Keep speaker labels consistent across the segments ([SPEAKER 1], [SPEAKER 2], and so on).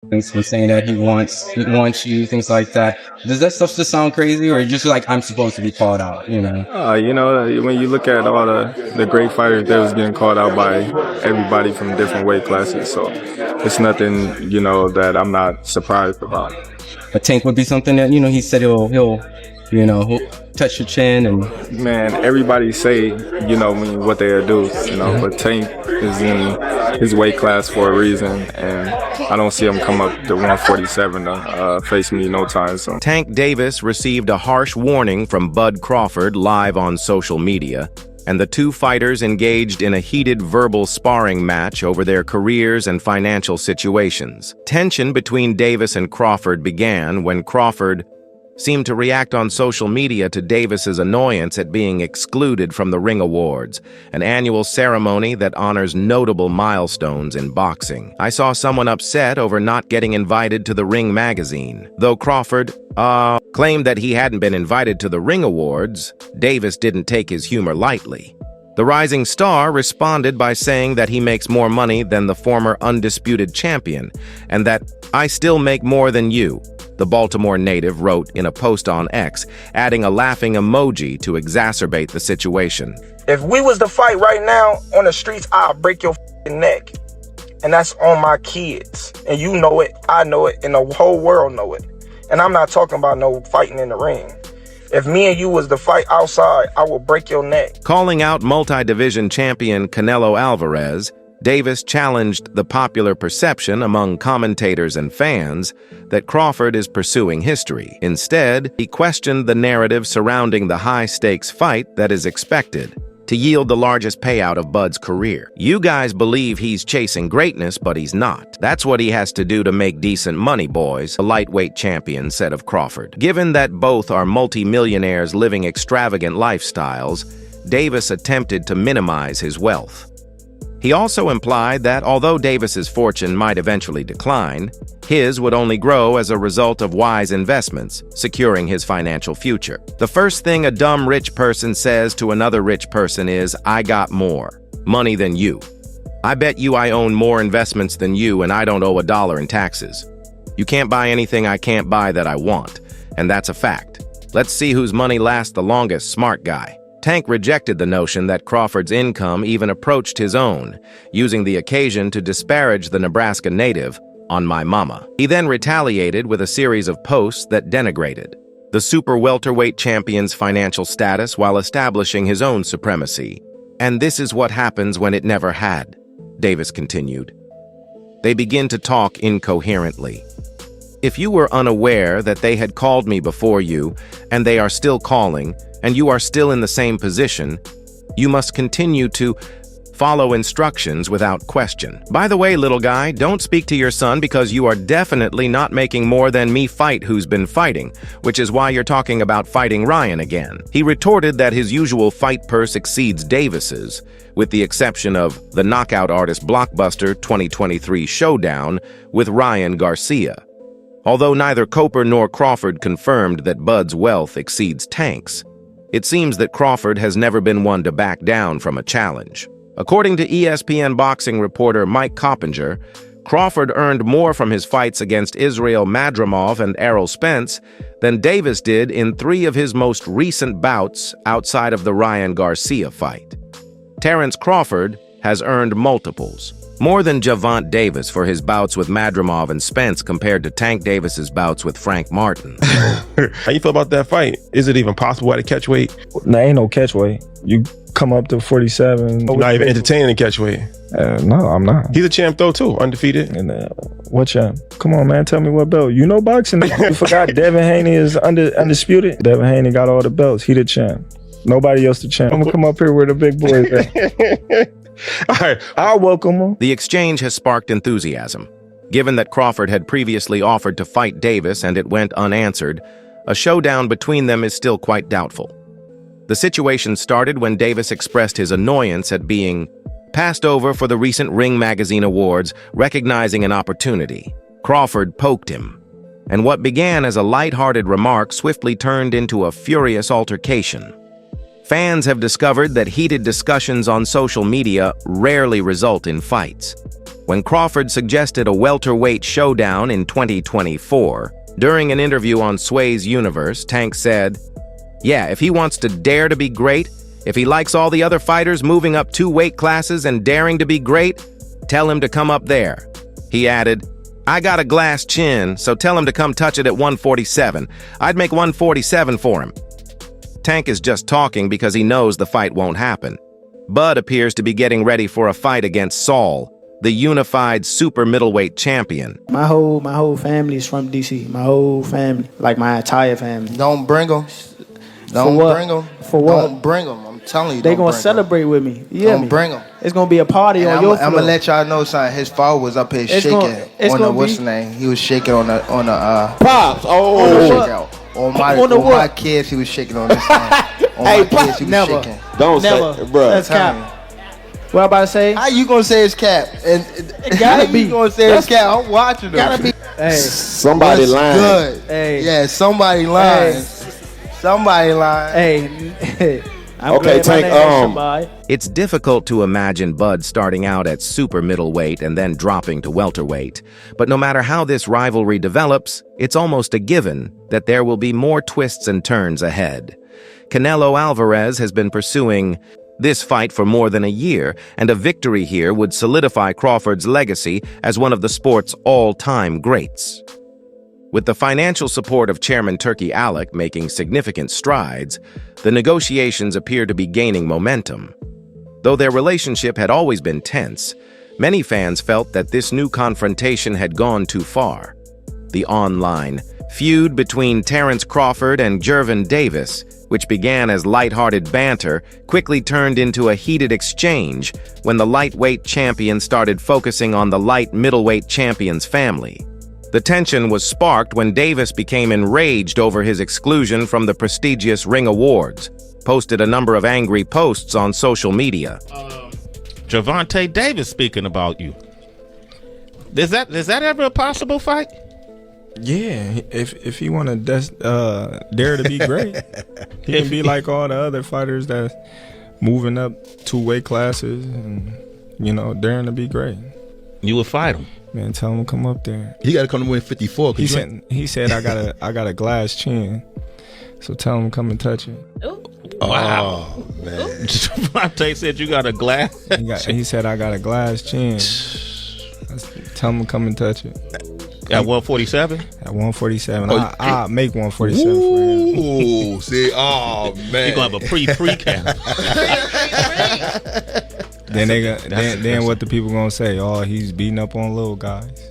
[SPEAKER 1] things from saying that he wants you, things like that. Does that stuff just sound crazy, or just like I'm supposed to be called out?
[SPEAKER 2] When you look at all the great fighters, they was getting called out by everybody from different weight classes. So it's nothing, that I'm not surprised about.
[SPEAKER 1] A tank would be something that he said he'll touch your chin and.
[SPEAKER 2] Man, everybody say, what they'll do, but Tank is in his weight class for a reason, and I don't see him come up to 147 to face me no time soon.
[SPEAKER 3] Tank Davis received a harsh warning from Bud Crawford live on social media, and the two fighters engaged in a heated verbal sparring match over their careers and financial situations. Tension between Davis and Crawford began when Crawford seemed to react on social media to Davis's annoyance at being excluded from the Ring Awards, an annual ceremony that honors notable milestones in boxing. I saw someone upset over not getting invited to the Ring magazine. Though Crawford claimed that he hadn't been invited to the Ring Awards, Davis didn't take his humor lightly. The rising star responded by saying that he makes more money than the former undisputed champion, and that "I still make more than you," the Baltimore native wrote in a post on X, adding a laughing emoji to exacerbate the situation.
[SPEAKER 4] If we was to fight right now on the streets, I'll break your neck. And that's on my kids. And you know it, I know it, and the whole world know it. And I'm not talking about no fighting in the ring. If me and you was to fight outside, I will break your neck.
[SPEAKER 3] Calling out multi-division champion Canelo Alvarez, Davis challenged the popular perception among commentators and fans that Crawford is pursuing history. Instead, he questioned the narrative surrounding the high-stakes fight that is expected to yield the largest payout of Bud's career. "You guys believe he's chasing greatness, but he's not. That's what he has to do to make decent money, boys," the lightweight champion said of Crawford. Given that both are multi-millionaires living extravagant lifestyles, Davis attempted to minimize his wealth. He also implied that although Davis's fortune might eventually decline, his would only grow as a result of wise investments, securing his financial future. The first thing a dumb rich person says to another rich person is, "I got more money than you. I bet you I own more investments than you and I don't owe $1 in taxes. You can't buy anything I can't buy that I want, and that's a fact. Let's see whose money lasts the longest, smart guy." Tank rejected the notion that Crawford's income even approached his own, using the occasion to disparage the Nebraska native on "my mama." He then retaliated with a series of posts that denigrated the super welterweight champion's financial status while establishing his own supremacy. "And this is what happens when it never had," Davis continued. "They begin to talk incoherently. If you were unaware that they had called me before you, and they are still calling, and you are still in the same position, you must continue to follow instructions without question. By the way, little guy, don't speak to your son because you are definitely not making more than me fight who's been fighting, which is why you're talking about fighting Ryan again." He retorted that his usual fight purse exceeds Davis's, with the exception of the knockout artist blockbuster 2023 Showdown with Ryan Garcia. Although neither Coper nor Crawford confirmed that Bud's wealth exceeds Tank's, it seems that Crawford has never been one to back down from a challenge. According to ESPN boxing reporter Mike Coppinger, Crawford earned more from his fights against Israel Madrimov and Errol Spence than Davis did in 3 of his most recent bouts outside of the Ryan Garcia fight. Terence Crawford has earned multiples, more than Gervonta Davis for his bouts with Madrimov and Spence compared to Tank Davis's bouts with Frank Martin.
[SPEAKER 5] How you feel about that fight? Is it even possible at a catch weight?
[SPEAKER 4] Nah, ain't no catch weight. You come up to 47.
[SPEAKER 5] You're not even entertaining the catch weight.
[SPEAKER 4] No, I'm not.
[SPEAKER 5] He's a champ though too, undefeated.
[SPEAKER 4] And what champ? Come on, man, tell me what belt. You know boxing. You forgot Devin Haney is undisputed. Devin Haney got all the belts. He the champ. Nobody else the champ. I'm gonna come up here where the big boys at.
[SPEAKER 5] All right,
[SPEAKER 4] I'll welcome him.
[SPEAKER 3] The exchange has sparked enthusiasm. Given that Crawford had previously offered to fight Davis and it went unanswered, a showdown between them is still quite doubtful. The situation started when Davis expressed his annoyance at being passed over for the recent Ring Magazine Awards, recognizing an opportunity. Crawford poked him, and what began as a light-hearted remark swiftly turned into a furious altercation. Fans have discovered that heated discussions on social media rarely result in fights. When Crawford suggested a welterweight showdown in 2024, during an interview on Sway's Universe, Tank said, "Yeah, if he wants to dare to be great, if he likes all the other fighters moving up 2 weight classes and daring to be great, tell him to come up there." He added, "I got a glass chin, so tell him to come touch it at 147. I'd make 147 for him." Tank is just talking because he knows the fight won't happen. Bud appears to be getting ready for a fight against Saul, the unified super middleweight champion.
[SPEAKER 6] My whole family is from DC. My whole family, like my entire family.
[SPEAKER 7] Don't bring them. Don't bring them.
[SPEAKER 6] For what?
[SPEAKER 7] Don't bring them. I'm telling you,
[SPEAKER 6] they
[SPEAKER 7] don't
[SPEAKER 6] gonna
[SPEAKER 7] bring
[SPEAKER 6] celebrate with me. You hear
[SPEAKER 7] Don't
[SPEAKER 6] me?
[SPEAKER 7] bring them.
[SPEAKER 6] It's gonna be a party on your floor.
[SPEAKER 7] I'm gonna let y'all know something. His father was up here shaking on the what's the name? He was shaking on the
[SPEAKER 5] Pops.
[SPEAKER 7] On my kids, he was shaking on this thing. On my kids, he was
[SPEAKER 6] never.
[SPEAKER 7] shaking.
[SPEAKER 5] Don't
[SPEAKER 6] Never.
[SPEAKER 5] say, bro.
[SPEAKER 6] That's cap. What I about to say?
[SPEAKER 7] How you gonna say it's cap? And
[SPEAKER 6] It gotta
[SPEAKER 7] how
[SPEAKER 6] be.
[SPEAKER 7] you gonna say it's cap? I'm watching them.
[SPEAKER 6] Gotta be. Hey,
[SPEAKER 5] Somebody
[SPEAKER 7] What's
[SPEAKER 5] lying.
[SPEAKER 7] good?
[SPEAKER 6] Hey.
[SPEAKER 7] Yeah, somebody lying.
[SPEAKER 6] Hey.
[SPEAKER 7] Somebody lying.
[SPEAKER 6] hey. I'm
[SPEAKER 5] Okay,
[SPEAKER 6] glad my
[SPEAKER 5] Tank,
[SPEAKER 6] name is somebody.
[SPEAKER 3] It's difficult to imagine Bud starting out at super middleweight and then dropping to welterweight. But no matter how this rivalry develops, it's almost a given that there will be more twists and turns ahead. Canelo Alvarez has been pursuing this fight for more than a year, and a victory here would solidify Crawford's legacy as one of the sport's all-time greats. With the financial support of Chairman Turki Alec making significant strides, the negotiations appear to be gaining momentum. Though their relationship had always been tense, many fans felt that this new confrontation had gone too far. The online feud between Terence Crawford and Gervonta Davis, which began as lighthearted banter, quickly turned into a heated exchange when the lightweight champion started focusing on the light middleweight champion's family. The tension was sparked when Davis became enraged over his exclusion from the prestigious Ring Awards, posted a number of angry posts on social media.
[SPEAKER 8] Gervonta Davis speaking about you. Is that ever a possible fight?
[SPEAKER 2] Yeah, if he want to dare to be great, he can be like all the other fighters that's moving up 2 weight classes and, daring to be great.
[SPEAKER 8] You would fight him.
[SPEAKER 2] Man, tell him to come up there.
[SPEAKER 9] He got to come to win 54.
[SPEAKER 2] He said I got a glass chin, so tell him to come and touch it.
[SPEAKER 8] Wow.
[SPEAKER 9] Oh, man.
[SPEAKER 8] Gervonta said you got a glass.
[SPEAKER 2] He said I got a glass chin. Tell him to come and touch it.
[SPEAKER 8] At 147?
[SPEAKER 2] At 147.
[SPEAKER 9] Oh,
[SPEAKER 2] I'll make 147 for him.
[SPEAKER 9] Ooh, see, oh man.
[SPEAKER 8] You're gonna have a pre-camp.
[SPEAKER 2] Then what the people gonna say? Oh, he's beating up on little guys.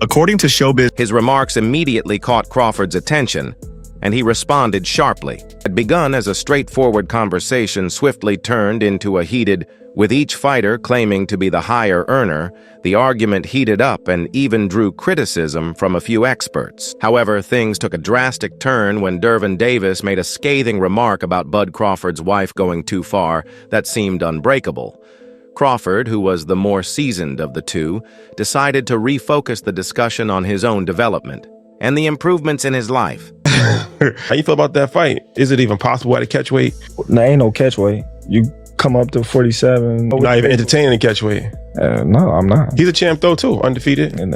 [SPEAKER 10] According to Showbiz,
[SPEAKER 3] His remarks immediately caught Crawford's attention, and he responded sharply. It had begun as a straightforward conversation swiftly turned into a heated, with each fighter claiming to be the higher earner. The argument heated up and even drew criticism from a few experts. However, things took a drastic turn when Gervonta Davis made a scathing remark about Bud Crawford's wife going too far that seemed unbreakable. Crawford, who was the more seasoned of the two, decided to refocus the discussion on his own development and the improvements in his life.
[SPEAKER 5] How you feel about that fight? Is it even possible at a catch weight?
[SPEAKER 11] Nah, ain't no catch weight. You come up to 47.
[SPEAKER 5] You're not even entertaining the catch weight.
[SPEAKER 11] No, I'm not.
[SPEAKER 5] He's a champ though too, undefeated.
[SPEAKER 11] And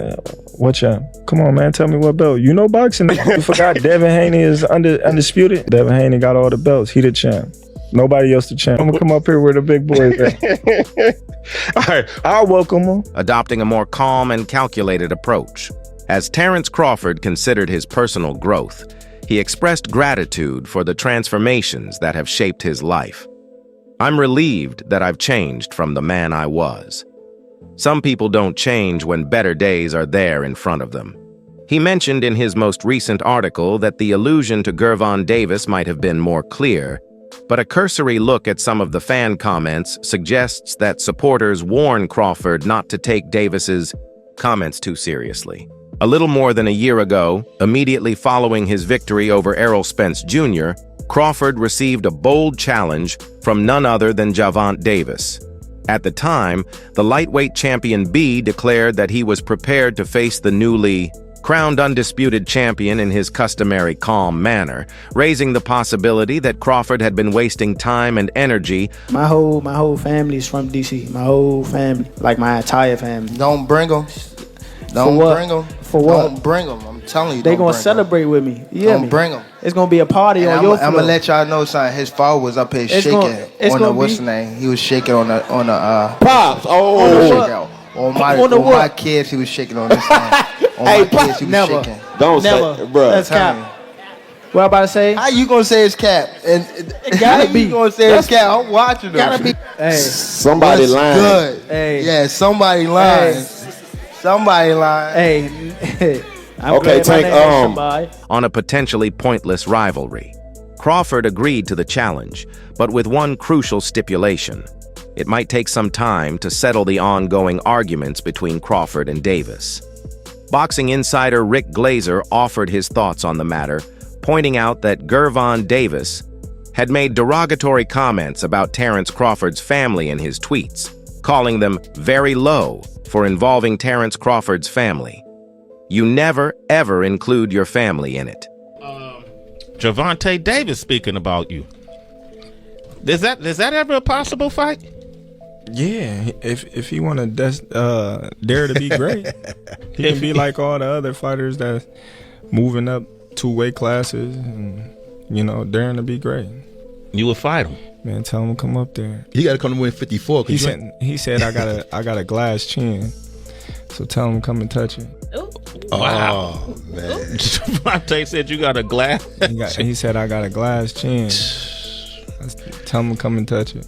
[SPEAKER 11] what champ? Come on, man, tell me what belt. You know boxing. You forgot Devin Haney is undisputed. Devin Haney got all the belts. He the champ. Nobody else the champ. I'm gonna come up here where the big boys at.
[SPEAKER 5] All right,
[SPEAKER 11] I'll welcome him.
[SPEAKER 3] Adopting a more calm and calculated approach. As Terence Crawford considered his personal growth, he expressed gratitude for the transformations that have shaped his life. "I'm relieved that I've changed from the man I was. Some people don't change when better days are there in front of them." He mentioned in his most recent article that the allusion to Gervonta Davis might have been more clear, but a cursory look at some of the fan comments suggests that supporters warn Crawford not to take Davis's comments too seriously. A little more than a year ago, immediately following his victory over Errol Spence Jr., Crawford received a bold challenge from none other than Gervonta Davis. At the time, the lightweight champion B declared that he was prepared to face the newly crowned undisputed champion in his customary calm manner, raising the possibility that Crawford had been wasting time and energy.
[SPEAKER 6] My whole family's from DC. My whole family, like my entire family.
[SPEAKER 7] Don't bring them. Don't bring them.
[SPEAKER 6] For what?
[SPEAKER 7] Don't bring them. I'm telling you.
[SPEAKER 6] They gonna celebrate with me. You hear me?
[SPEAKER 7] Don't bring them.
[SPEAKER 6] It's gonna be a party on your floor.
[SPEAKER 7] I'm gonna let y'all know something. His father was up here shaking on the what's the name? He was shaking on the
[SPEAKER 12] pops.
[SPEAKER 7] On my kids, he was shaking on this thing. On my kids, he was shaking.
[SPEAKER 12] Don't say, bro.
[SPEAKER 6] That's cap. What I about to say?
[SPEAKER 7] How you gonna say it's cap? And
[SPEAKER 6] it gotta be.
[SPEAKER 7] You gonna say it's cap? I'm watching them.
[SPEAKER 6] Gotta be. Hey,
[SPEAKER 12] somebody lying.
[SPEAKER 7] Good.
[SPEAKER 6] Hey,
[SPEAKER 7] yeah, somebody lying.
[SPEAKER 6] Hey.
[SPEAKER 7] Somebody lying.
[SPEAKER 6] Hey.
[SPEAKER 12] Okay, Tank.
[SPEAKER 3] On a potentially pointless rivalry, Crawford agreed to the challenge, but with one crucial stipulation. It might take some time to settle the ongoing arguments between Crawford and Davis. Boxing insider Rick Glazer offered his thoughts on the matter, pointing out that Gervonta Davis had made derogatory comments about Terence Crawford's family in his tweets, calling them very low for involving Terence Crawford's family. You never, ever include your family in it.
[SPEAKER 8] Gervonta Davis speaking about you. Is that ever a possible fight?
[SPEAKER 11] Yeah, if he want to dare to be great, he can be like all the other fighters that's moving up 2 weight classes and, daring to be great.
[SPEAKER 8] You would fight him.
[SPEAKER 11] Man, tell him to come up there.
[SPEAKER 9] He got to come to win 54.
[SPEAKER 11] He said I got a glass chin, so tell him to come and touch it.
[SPEAKER 8] Wow,
[SPEAKER 9] man.
[SPEAKER 8] Gervonta said you got a glass.
[SPEAKER 11] He said I got a glass chin. Tell him to come and touch it.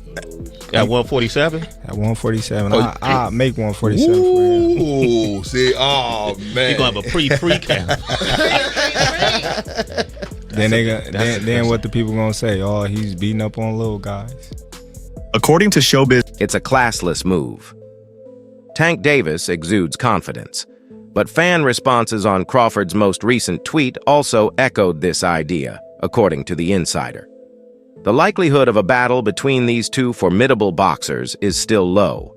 [SPEAKER 8] At 147?
[SPEAKER 11] At 147. I'll make 147 for him.
[SPEAKER 9] Ooh, see, man.
[SPEAKER 8] You're going to have a pre-camp.
[SPEAKER 11] Then what the people going to say? Oh, he's beating up on little guys.
[SPEAKER 10] According to Showbiz,
[SPEAKER 3] it's a classless move. Tank Davis exudes confidence, but fan responses on Crawford's most recent tweet also echoed this idea, according to the insider. The likelihood of a battle between these two formidable boxers is still low,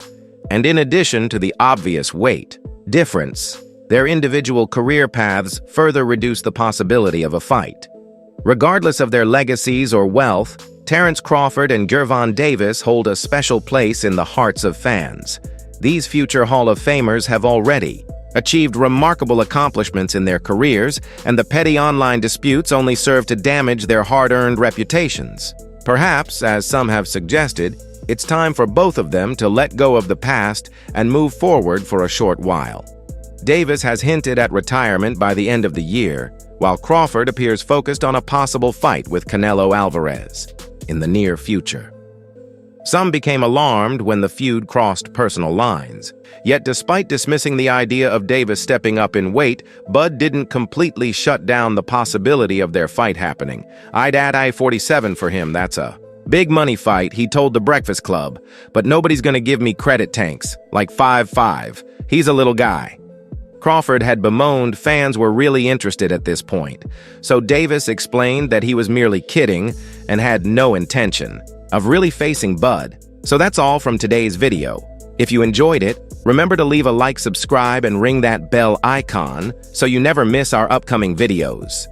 [SPEAKER 3] and in addition to the obvious weight difference, their individual career paths further reduce the possibility of a fight. Regardless of their legacies or wealth, Terence Crawford and Gervonta Davis hold a special place in the hearts of fans. These future Hall of Famers have already achieved remarkable accomplishments in their careers, and the petty online disputes only serve to damage their hard-earned reputations. Perhaps, as some have suggested, it's time for both of them to let go of the past and move forward for a short while. Davis has hinted at retirement by the end of the year, while Crawford appears focused on a possible fight with Canelo Alvarez in the near future. Some became alarmed when the feud crossed personal lines. Yet despite dismissing the idea of Davis stepping up in weight, Bud didn't completely shut down the possibility of their fight happening. I'd add I-47 for him, that's a big money fight, he told The Breakfast Club. But nobody's gonna give me credit, Tanks, like 5'5". He's a little guy. Crawford had bemoaned fans were really interested at this point, so Davis explained that he was merely kidding and had no intention of really facing Bud. So that's all from today's video. If you enjoyed it, remember to leave a like, subscribe, and ring that bell icon so you never miss our upcoming videos.